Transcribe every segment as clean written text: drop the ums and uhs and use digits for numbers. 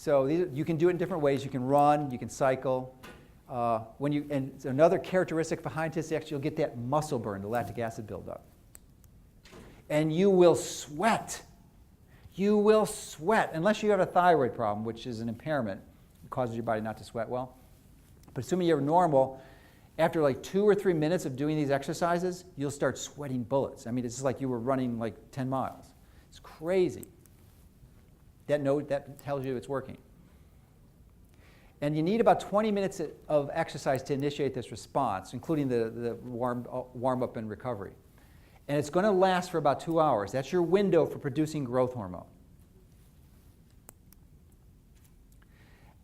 So you can do it in different ways. You can run, you can cycle. And another characteristic behind this, actually, you'll get that muscle burn, the lactic acid buildup. And you will sweat. You will sweat, unless you have a thyroid problem, which is an impairment. It causes your body not to sweat well. But assuming you're normal, after like 2 or 3 minutes of doing these exercises, you'll start sweating bullets. I mean, it's just like you were running like 10 miles. It's crazy. That tells you it's working. And you need about 20 minutes of exercise to initiate this response, including the warm-up and recovery. And it's going to last for about 2 hours. That's your window for producing growth hormone.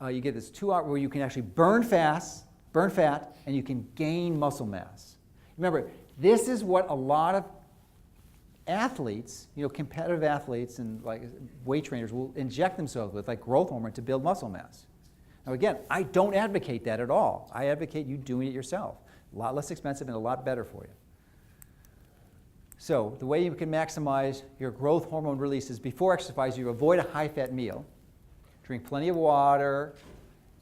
You get this 2 hour where you can actually burn fat, and you can gain muscle mass. Remember, this is what a lot of athletes, competitive athletes and like weight trainers will inject themselves with, like growth hormone, to build muscle mass. Now again, I don't advocate that at all. I advocate you doing it yourself. A lot less expensive and a lot better for you. So the way you can maximize your growth hormone release is before exercise, you avoid a high-fat meal, drink plenty of water,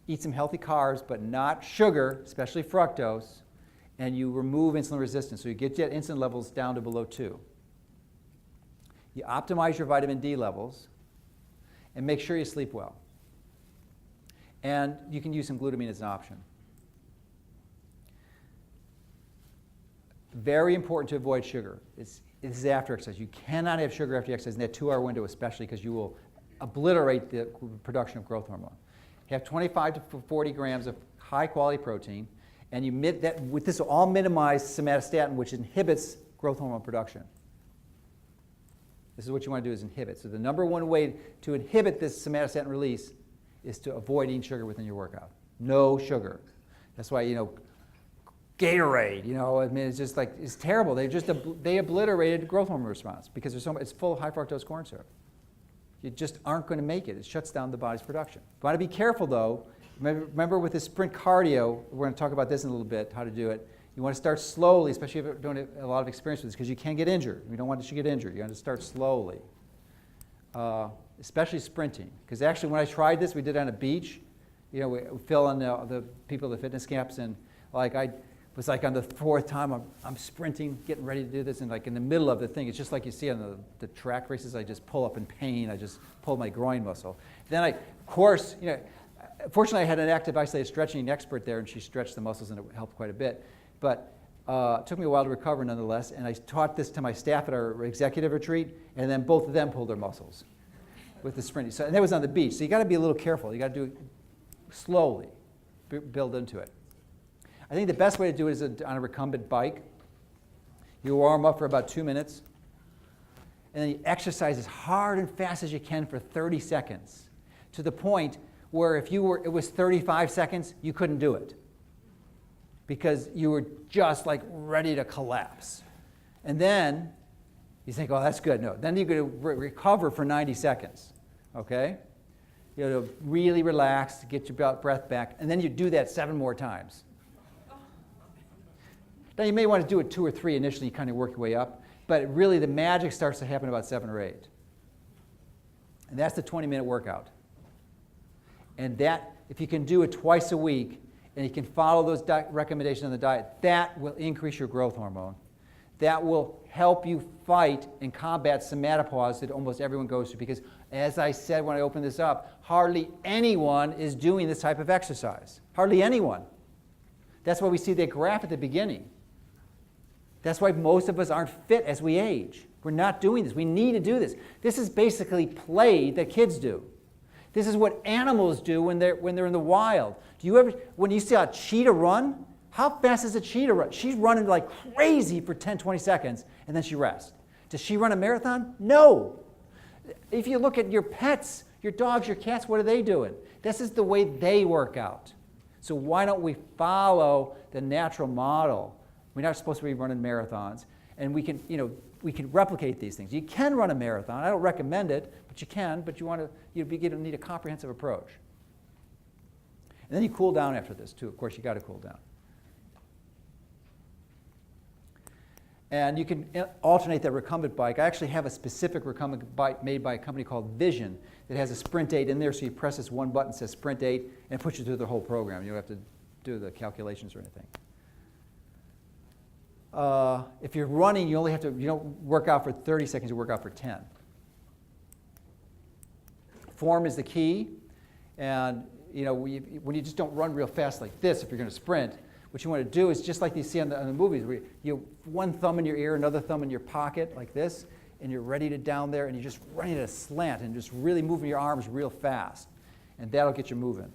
eat some healthy carbs, but not sugar, especially fructose, and you remove insulin resistance. So you get your insulin levels down to below 2. You optimize your vitamin D levels, and make sure you sleep well. And you can use some glutamine as an option. Very important to avoid sugar. This is after exercise. You cannot have sugar after exercise in that 2 hour window, especially, because you will obliterate the production of growth hormone. Have 25 to 40 grams of high-quality protein, and this will all minimize somatostatin, which inhibits growth hormone production. This is what you want to do, is inhibit. So the number one way to inhibit this somatostatin release is to avoid eating sugar within your workout. No sugar. That's why, Gatorade, I mean, it's just like, it's terrible. They obliterated growth hormone response because it's full of high fructose corn syrup. You just aren't going to make it. It shuts down the body's production. You want to be careful, though. Remember with this sprint cardio, we're going to talk about this in a little bit, how to do it. You want to start slowly, especially if you don't have a lot of experience with this, because you can get injured. We don't want you to get injured. You want to start slowly, especially sprinting. Because actually, when I tried this, we did it on a beach. We fill in the people at the fitness camps, and I was like on the 4th time, I'm sprinting, getting ready to do this, and like in the middle of the thing, it's just like you see on the track races, I just pull up in pain. I just pull my groin muscle. Then fortunately I had an active isolated stretching expert there, and she stretched the muscles, and it helped quite a bit. But it took me a while to recover nonetheless, and I taught this to my staff at our executive retreat, and then both of them pulled their muscles with the sprinting. And that was on the beach, so you got to be a little careful. You got to do it slowly, build into it. I think the best way to do it is on a recumbent bike. You warm up for about 2 minutes, and then you exercise as hard and fast as you can for 30 seconds, to the point where if it was 35 seconds, you couldn't do it, because you were just like ready to collapse. And then you think, oh, that's good. No, then you're going to recover for 90 seconds, okay? Really relax, get your breath back, and then you do that 7 more times. Now, you may want to do it 2 or 3 initially, you kind of work your way up, but really the magic starts to happen about 7 or 8. And that's the 20-minute workout. And that, if you can do it twice a week, and you can follow those recommendations on the diet, that will increase your growth hormone. That will help you fight and combat somatopause that almost everyone goes through, because as I said when I opened this up, hardly anyone is doing this type of exercise. Hardly anyone. That's why we see that graph at the beginning. That's why most of us aren't fit as we age. We're not doing this. We need to do this. This is basically play that kids do. This is what animals do when they're in the wild. When you see a cheetah run, how fast does a cheetah run? She's running like crazy for 10, 20 seconds, and then she rests. Does she run a marathon? No. If you look at your pets, your dogs, your cats, what are they doing? This is the way they work out. So why don't we follow the natural model? We're not supposed to be running marathons, and we can replicate these things. You can run a marathon. I don't recommend it, but you can. But you need a comprehensive approach. And then you cool down after this too. Of course, you got to cool down. And you can alternate that recumbent bike. I actually have a specific recumbent bike made by a company called Vision that has a Sprint 8 in there, so you press this one button that says Sprint 8, and it puts you through the whole program. You don't have to do the calculations or anything. If you're running, you don't work out for 30 seconds, you work out for 10. Form is the key, and when you just don't run real fast like this, if you're going to sprint, what you want to do is just like you see on the movies, where you one thumb in your ear, another thumb in your pocket like this, and you're ready to down there, and you're just running at a slant and just really moving your arms real fast, and that'll get you moving.